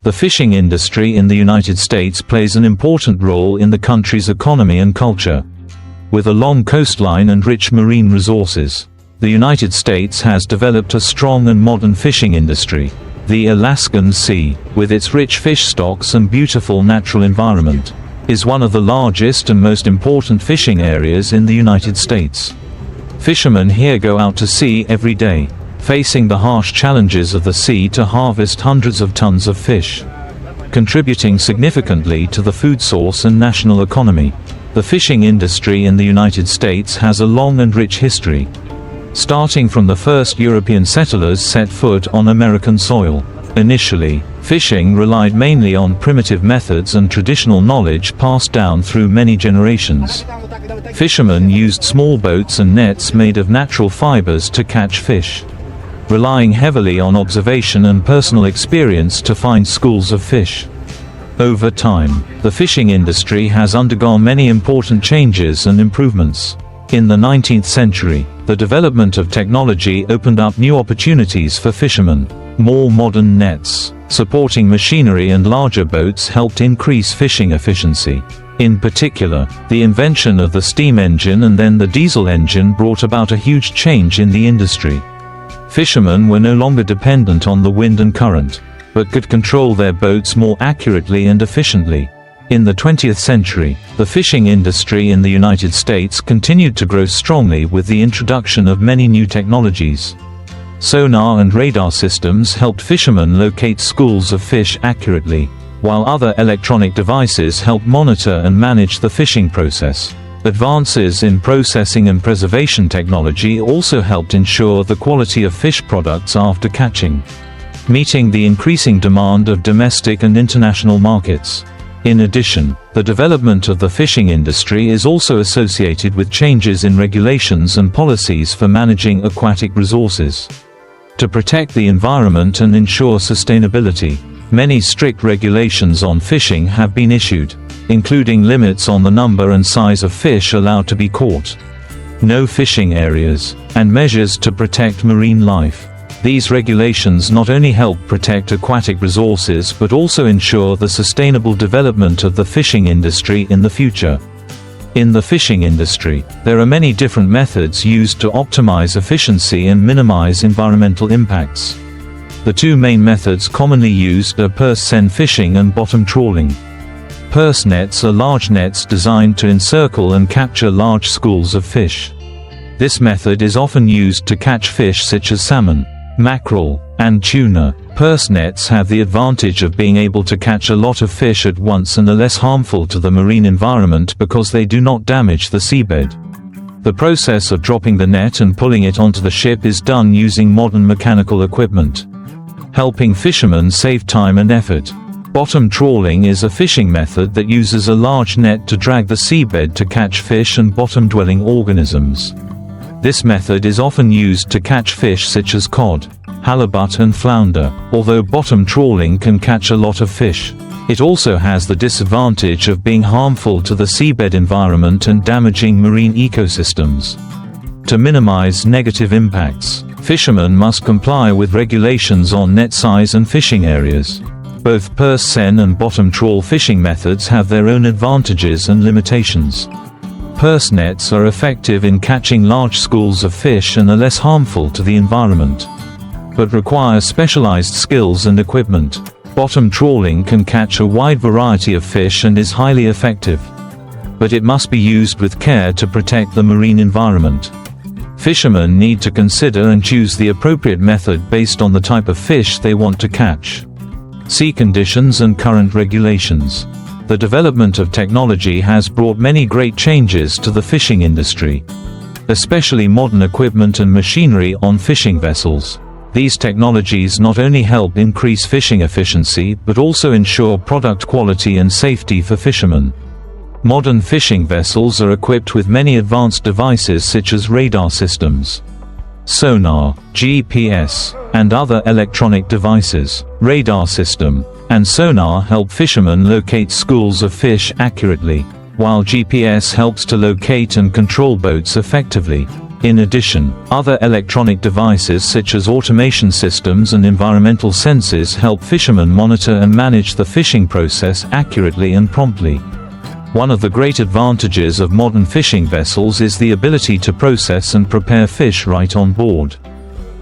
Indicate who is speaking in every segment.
Speaker 1: The fishing industry in the United States plays an important role in the country's economy and culture. With a long coastline and rich marine resources, the United States has developed a strong and modern fishing industry. The Alaskan Sea, with its rich fish stocks and beautiful natural environment, is one of the largest and most important fishing areas in the United States. Fishermen here go out to sea every day, facing the harsh challenges of the sea to harvest hundreds of tons of fish, contributing significantly to the food source and national economy. The fishing industry in the United States has a long and rich history, starting from the first European settlers set foot on American soil. Initially, fishing relied mainly on primitive methods and traditional knowledge passed down through many generations. Fishermen used small boats and nets made of natural fibers to catch fish, relying heavily on observation and personal experience to find schools of fish. Over time, the fishing industry has undergone many important changes and improvements. In the 19th century, the development of technology opened up new opportunities for fishermen. More modern nets, supporting machinery and larger boats helped increase fishing efficiency. In particular, the invention of the steam engine and then the diesel engine brought about a huge change in the industry. Fishermen were no longer dependent on the wind and current, but could control their boats more accurately and efficiently. In the 20th century, the fishing industry in the United States continued to grow strongly with the introduction of many new technologies. Sonar and radar systems helped fishermen locate schools of fish accurately, while other electronic devices helped monitor and manage the fishing process. Advances in processing and preservation technology also helped ensure the quality of fish products after catching, meeting the increasing demand of domestic and international markets. In addition, the development of the fishing industry is also associated with changes in regulations and policies for managing aquatic resources. To protect the environment and ensure sustainability, many strict regulations on fishing have been issued, including limits on the number and size of fish allowed to be caught, no fishing areas, and measures to protect marine life. These regulations not only help protect aquatic resources but also ensure the sustainable development of the fishing industry in the future. In the fishing industry, there are many different methods used to optimize efficiency and minimize environmental impacts. The two main methods commonly used are purse seine fishing and bottom trawling. Purse nets are large nets designed to encircle and capture large schools of fish. This method is often used to catch fish such as salmon, mackerel, and tuna. Purse nets have the advantage of being able to catch a lot of fish at once and are less harmful to the marine environment because they do not damage the seabed. The process of dropping the net and pulling it onto the ship is done using modern mechanical equipment, helping fishermen save time and effort. Bottom trawling is a fishing method that uses a large net to drag the seabed to catch fish and bottom-dwelling organisms. This method is often used to catch fish such as cod, halibut and flounder. Although bottom trawling can catch a lot of fish, it also has the disadvantage of being harmful to the seabed environment and damaging marine ecosystems. To minimize negative impacts, fishermen must comply with regulations on net size and fishing areas. Both purse seine and bottom trawl fishing methods have their own advantages and limitations. Purse nets are effective in catching large schools of fish and are less harmful to the environment, but require specialized skills and equipment. Bottom trawling can catch a wide variety of fish and is highly effective, but it must be used with care to protect the marine environment. Fishermen need to consider and choose the appropriate method based on the type of fish they want to catch, sea conditions and current regulations. The development of technology has brought many great changes to the fishing industry, especially modern equipment and machinery on fishing vessels. These technologies not only help increase fishing efficiency but also ensure product quality and safety for fishermen. Modern fishing vessels are equipped with many advanced devices such as radar systems, sonar, GPS, and other electronic devices. Radar system and sonar help fishermen locate schools of fish accurately, while GPS helps to locate and control boats effectively. In addition, other electronic devices such as automation systems and environmental sensors help fishermen monitor and manage the fishing process accurately and promptly. One of the great advantages of modern fishing vessels is the ability to process and prepare fish right on board.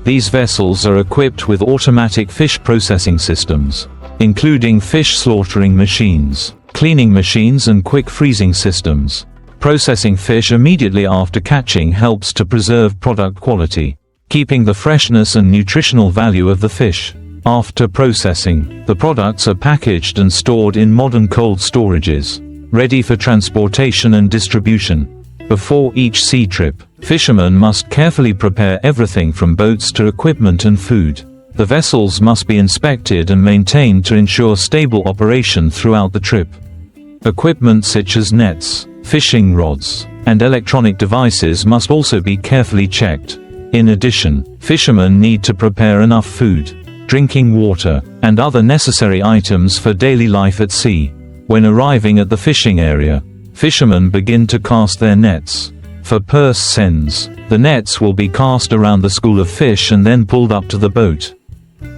Speaker 1: These vessels are equipped with automatic fish processing systems, including fish slaughtering machines, cleaning machines and quick freezing systems. Processing fish immediately after catching helps to preserve product quality, keeping the freshness and nutritional value of the fish. After processing, the products are packaged and stored in modern cold storages, ready for transportation and distribution. Before each sea trip, fishermen must carefully prepare everything from boats to equipment and food. The vessels must be inspected and maintained to ensure stable operation throughout the trip. Equipment such as nets, fishing rods, and electronic devices must also be carefully checked. In addition, fishermen need to prepare enough food, drinking water, and other necessary items for daily life at sea. When arriving at the fishing area, fishermen begin to cast their nets. For purse seines, the nets will be cast around the school of fish and then pulled up to the boat.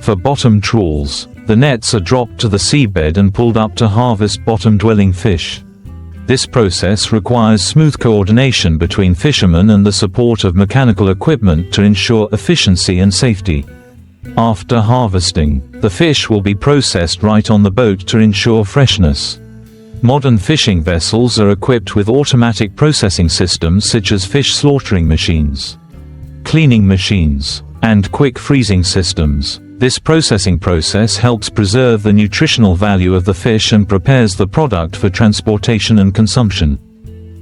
Speaker 1: For bottom trawls, the nets are dropped to the seabed and pulled up to harvest bottom-dwelling fish. This process requires smooth coordination between fishermen and the support of mechanical equipment to ensure efficiency and safety. After harvesting, the fish will be processed right on the boat to ensure freshness. Modern fishing vessels are equipped with automatic processing systems such as fish slaughtering machines, cleaning machines, and quick freezing systems. This processing process helps preserve the nutritional value of the fish and prepares the product for transportation and consumption.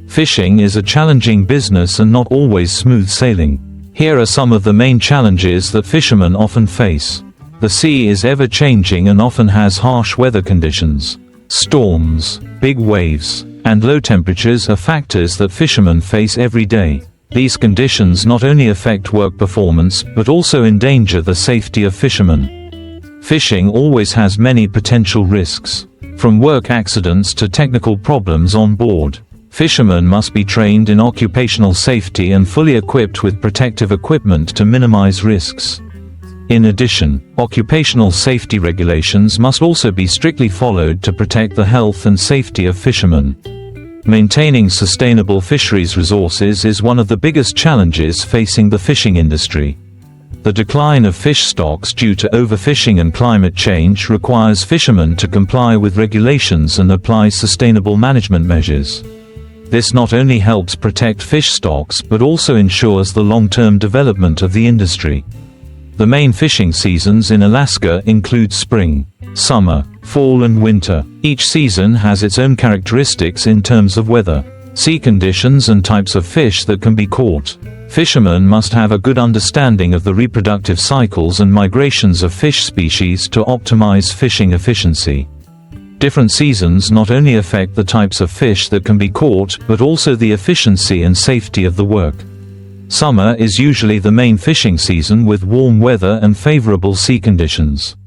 Speaker 1: Fishing is a challenging business and not always smooth sailing. Here are some of the main challenges that fishermen often face. The sea is ever-changing and often has harsh weather conditions. Storms, big waves, and low temperatures are factors that fishermen face every day. These conditions not only affect work performance but also endanger the safety of fishermen. Fishing always has many potential risks. From work accidents to technical problems on board, fishermen must be trained in occupational safety and fully equipped with protective equipment to minimize risks. In addition, occupational safety regulations must also be strictly followed to protect the health and safety of fishermen. Maintaining sustainable fisheries resources is one of the biggest challenges facing the fishing industry. The decline of fish stocks due to overfishing and climate change requires fishermen to comply with regulations and apply sustainable management measures. This not only helps protect fish stocks but also ensures the long-term development of the industry. The main fishing seasons in Alaska include spring, summer, fall and winter. Each season has its own characteristics in terms of weather, sea conditions and types of fish that can be caught. Fishermen must have a good understanding of the reproductive cycles and migrations of fish species to optimize fishing efficiency. Different seasons not only affect the types of fish that can be caught but also the efficiency and safety of the work. Summer is usually the main fishing season with warm weather and favorable sea conditions.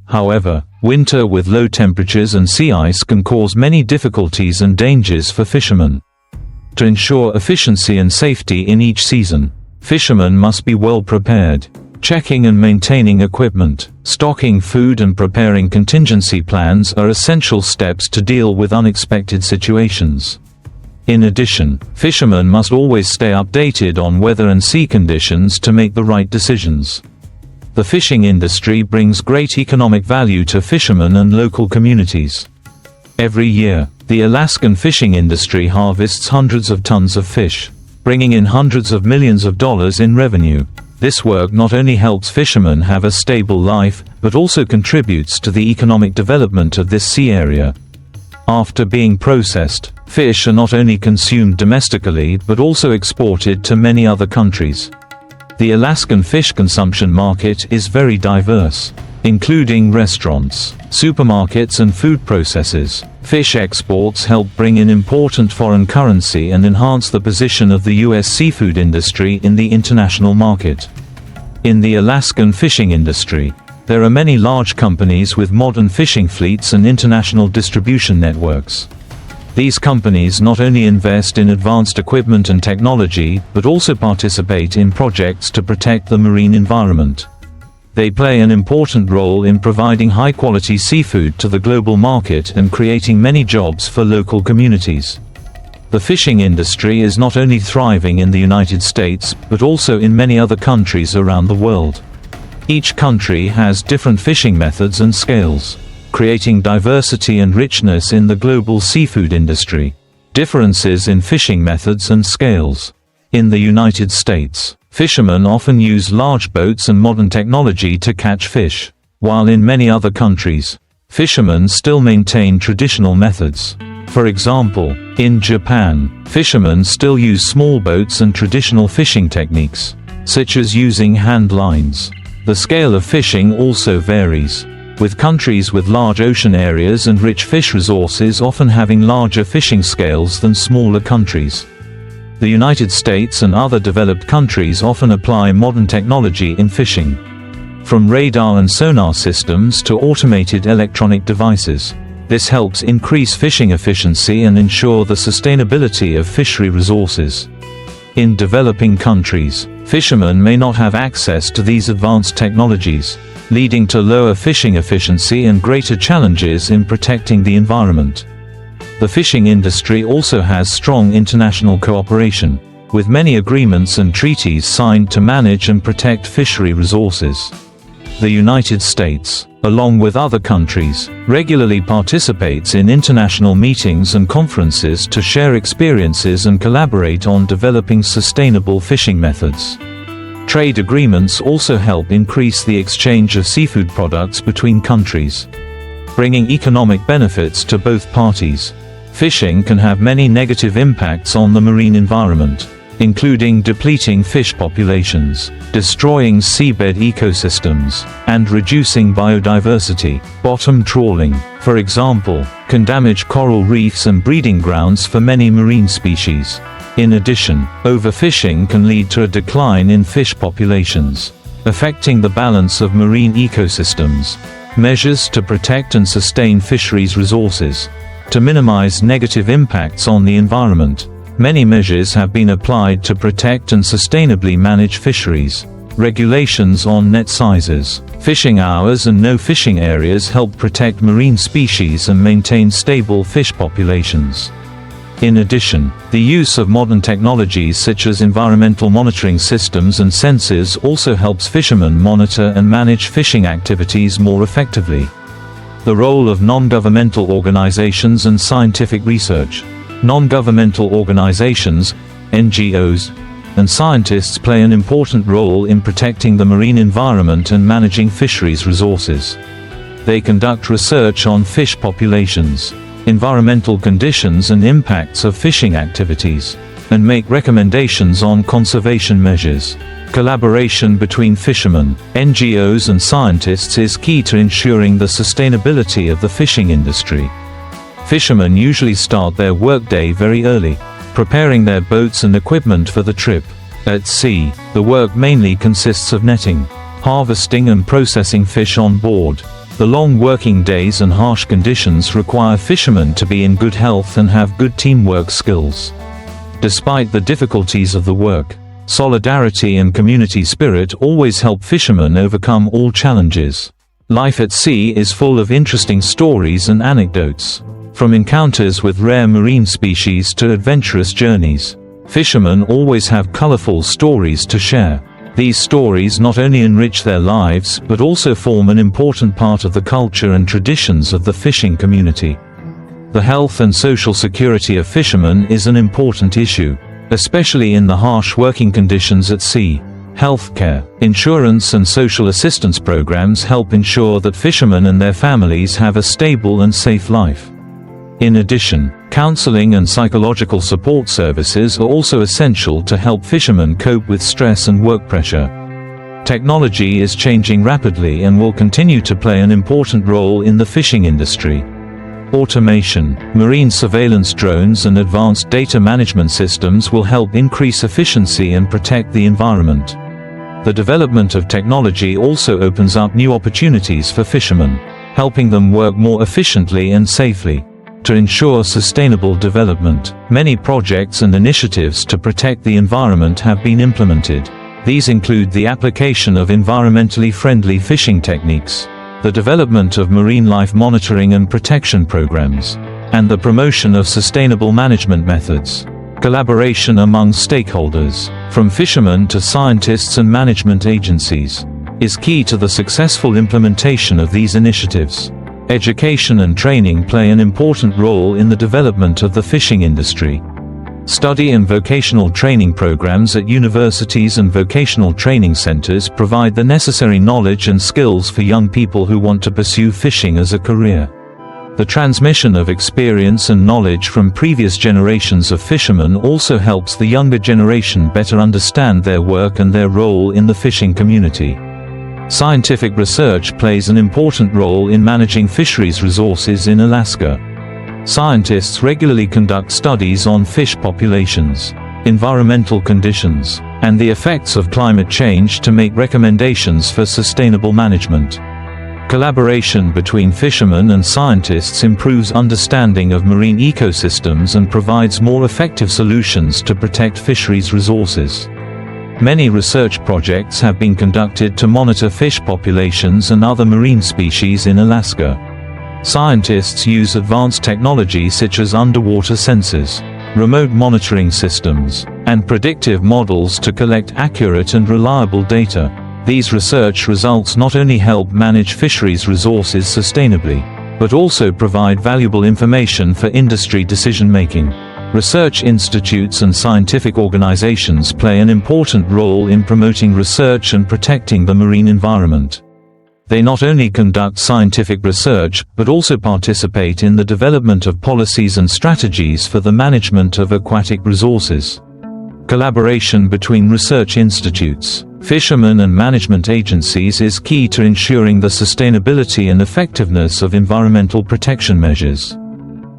Speaker 1: However, winter with low temperatures and sea ice can cause many difficulties and dangers for fishermen. To ensure efficiency and safety in each season, fishermen must be well prepared. Checking and maintaining equipment, stocking food and preparing contingency plans are essential steps to deal with unexpected situations. In addition, fishermen must always stay updated on weather and sea conditions to make the right decisions. The fishing industry brings great economic value to fishermen and local communities. Every year, the Alaskan fishing industry harvests hundreds of tons of fish, bringing in hundreds of millions of dollars in revenue. This work not only helps fishermen have a stable life, but also contributes to the economic development of this sea area. After being processed, fish are not only consumed domestically but also exported to many other countries. The Alaskan fish consumption market is very diverse, including restaurants, supermarkets and food processors. Fish exports help bring in important foreign currency and enhance the position of the U.S. seafood industry in the international market. In the Alaskan fishing industry, there are many large companies with modern fishing fleets and international distribution networks. These companies not only invest in advanced equipment and technology, but also participate in projects to protect the marine environment. They play an important role in providing high-quality seafood to the global market and creating many jobs for local communities. The fishing industry is not only thriving in the United States, but also in many other countries around the world. Each country has different fishing methods and scales, creating diversity and richness in the global seafood industry. Differences in fishing methods and scales. In the United States, fishermen often use large boats and modern technology to catch fish, while in many other countries, fishermen still maintain traditional methods. For example, in Japan, fishermen still use small boats and traditional fishing techniques, such as using hand lines. The scale of fishing also varies, with countries with large ocean areas and rich fish resources often having larger fishing scales than smaller countries. The United States and other developed countries often apply modern technology in fishing, from radar and sonar systems to automated electronic devices. This helps increase fishing efficiency and ensure the sustainability of fishery resources. In developing countries, fishermen may not have access to these advanced technologies, leading to lower fishing efficiency and greater challenges in protecting the environment. The fishing industry also has strong international cooperation, with many agreements and treaties signed to manage and protect fishery resources. The United States, along with other countries, regularly participates in international meetings and conferences to share experiences and collaborate on developing sustainable fishing methods. Trade agreements also help increase the exchange of seafood products between countries, bringing economic benefits to both parties. Fishing can have many negative impacts on the marine environment, including depleting fish populations, destroying seabed ecosystems, and reducing biodiversity. Bottom trawling, for example, can damage coral reefs and breeding grounds for many marine species. In addition, overfishing can lead to a decline in fish populations, affecting the balance of marine ecosystems. Measures to protect and sustain fisheries resources. To minimize negative impacts on the environment, many measures have been applied to protect and sustainably manage fisheries. Regulations on net sizes, fishing hours and no fishing areas help protect marine species and maintain stable fish populations. In addition, the use of modern technologies such as environmental monitoring systems and sensors also helps fishermen monitor and manage fishing activities more effectively. The role of non-governmental organizations and scientific research. Non-governmental organizations, NGOs, and scientists play an important role in protecting the marine environment and managing fisheries resources. They conduct research on fish populations, environmental conditions and impacts of fishing activities, and make recommendations on conservation measures. Collaboration between fishermen, NGOs and scientists is key to ensuring the sustainability of the fishing industry. Fishermen usually start their workday very early, preparing their boats and equipment for the trip. At sea, the work mainly consists of netting, harvesting and processing fish on board. The long working days and harsh conditions require fishermen to be in good health and have good teamwork skills. Despite the difficulties of the work, solidarity and community spirit always help fishermen overcome all challenges. Life at sea is full of interesting stories and anecdotes. From encounters with rare marine species to adventurous journeys, fishermen always have colorful stories to share. These stories not only enrich their lives but also form an important part of the culture and traditions of the fishing community. The health and social security of fishermen is an important issue, especially in the harsh working conditions at sea. Healthcare, insurance and social assistance programs help ensure that fishermen and their families have a stable and safe life. In addition, counseling and psychological support services are also essential to help fishermen cope with stress and work pressure. Technology is changing rapidly and will continue to play an important role in the fishing industry. Automation, marine surveillance drones and advanced data management systems will help increase efficiency and protect the environment. The development of technology also opens up new opportunities for fishermen, helping them work more efficiently and safely. To ensure sustainable development, many projects and initiatives to protect the environment have been implemented. These include the application of environmentally friendly fishing techniques, the development of marine life monitoring and protection programs, and the promotion of sustainable management methods. Collaboration among stakeholders, from fishermen to scientists and management agencies, is key to the successful implementation of these initiatives. Education and training play an important role in the development of the fishing industry. Study and vocational training programs at universities and vocational training centers provide the necessary knowledge and skills for young people who want to pursue fishing as a career. The transmission of experience and knowledge from previous generations of fishermen also helps the younger generation better understand their work and their role in the fishing community. Scientific research plays an important role in managing fisheries resources in Alaska. Scientists regularly conduct studies on fish populations, environmental conditions, and the effects of climate change to make recommendations for sustainable management. Collaboration between fishermen and scientists improves understanding of marine ecosystems and provides more effective solutions to protect fisheries resources. Many research projects have been conducted to monitor fish populations and other marine species in Alaska. Scientists use advanced technology such as underwater sensors, remote monitoring systems, and predictive models to collect accurate and reliable data. These research results not only help manage fisheries resources sustainably, but also provide valuable information for industry decision-making. Research institutes and scientific organizations play an important role in promoting research and protecting the marine environment. They not only conduct scientific research, but also participate in the development of policies and strategies for the management of aquatic resources. Collaboration between research institutes, fishermen and management agencies is key to ensuring the sustainability and effectiveness of environmental protection measures.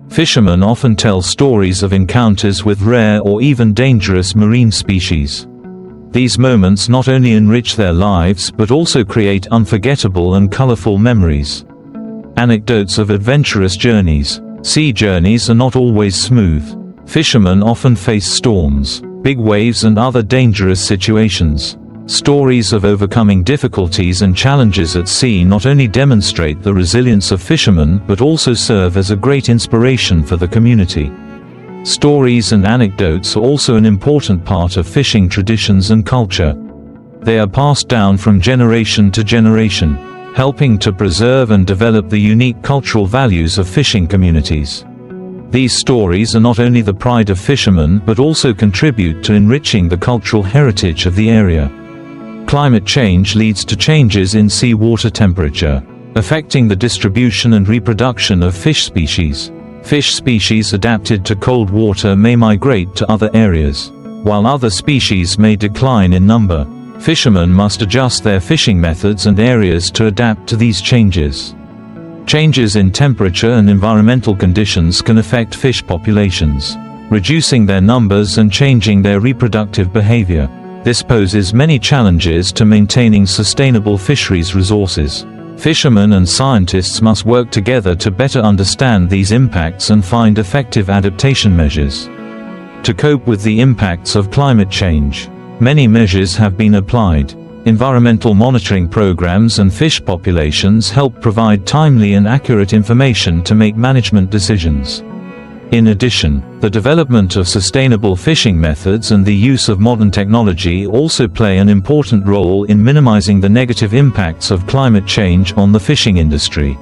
Speaker 1: Fishermen often tell stories of encounters with rare or even dangerous marine species. These moments not only enrich their lives but also create unforgettable and colorful memories. Anecdotes of adventurous journeys. Sea journeys are not always smooth. Fishermen often face storms, big waves and other dangerous situations. Stories of overcoming difficulties and challenges at sea not only demonstrate the resilience of fishermen but also serve as a great inspiration for the community. Stories and anecdotes are also an important part of fishing traditions and culture. They are passed down from generation to generation, helping to preserve and develop the unique cultural values of fishing communities. These stories are not only the pride of fishermen but also contribute to enriching the cultural heritage of the area. Climate change leads to changes in seawater temperature, affecting the distribution and reproduction of fish species. Fish species adapted to cold water may migrate to other areas, while other species may decline in number. Fishermen must adjust their fishing methods and areas to adapt to these changes. Changes in temperature and environmental conditions can affect fish populations, reducing their numbers and changing their reproductive behavior. This poses many challenges to maintaining sustainable fisheries resources. Fishermen and scientists must work together to better understand these impacts and find effective adaptation measures. To cope with the impacts of climate change, many measures have been applied. Environmental monitoring programs and fish populations help provide timely and accurate information to make management decisions. In addition, the development of sustainable fishing methods and the use of modern technology also play an important role in minimizing the negative impacts of climate change on the fishing industry.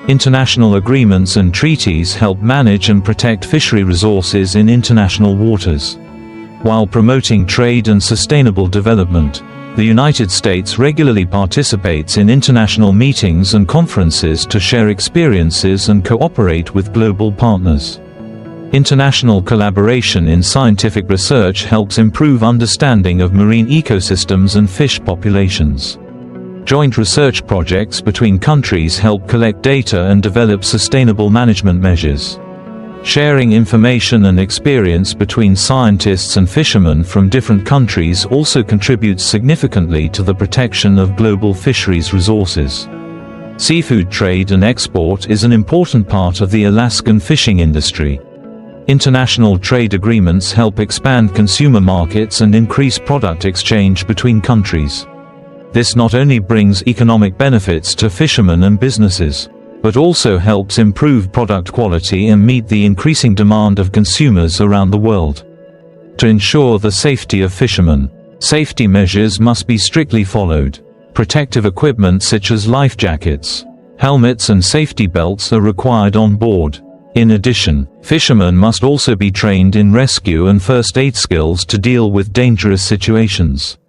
Speaker 1: International agreements and treaties help manage and protect fishery resources in international waters. While promoting trade and sustainable development, the United States regularly participates in international meetings and conferences to share experiences and cooperate with global partners. International collaboration in scientific research helps improve understanding of marine ecosystems and fish populations. Joint research projects between countries help collect data and develop sustainable management measures. Sharing information and experience between scientists and fishermen from different countries also contributes significantly to the protection of global fisheries resources. Seafood trade and export is an important part of the Alaskan fishing industry. International trade agreements help expand consumer markets and increase product exchange between countries. This not only brings economic benefits to fishermen and businesses, but also helps improve product quality and meet the increasing demand of consumers around the world. To ensure the safety of fishermen, safety measures must be strictly followed. Protective equipment such as life jackets, helmets and safety belts are required on board. In addition, fishermen must also be trained in rescue and first aid skills to deal with dangerous situations.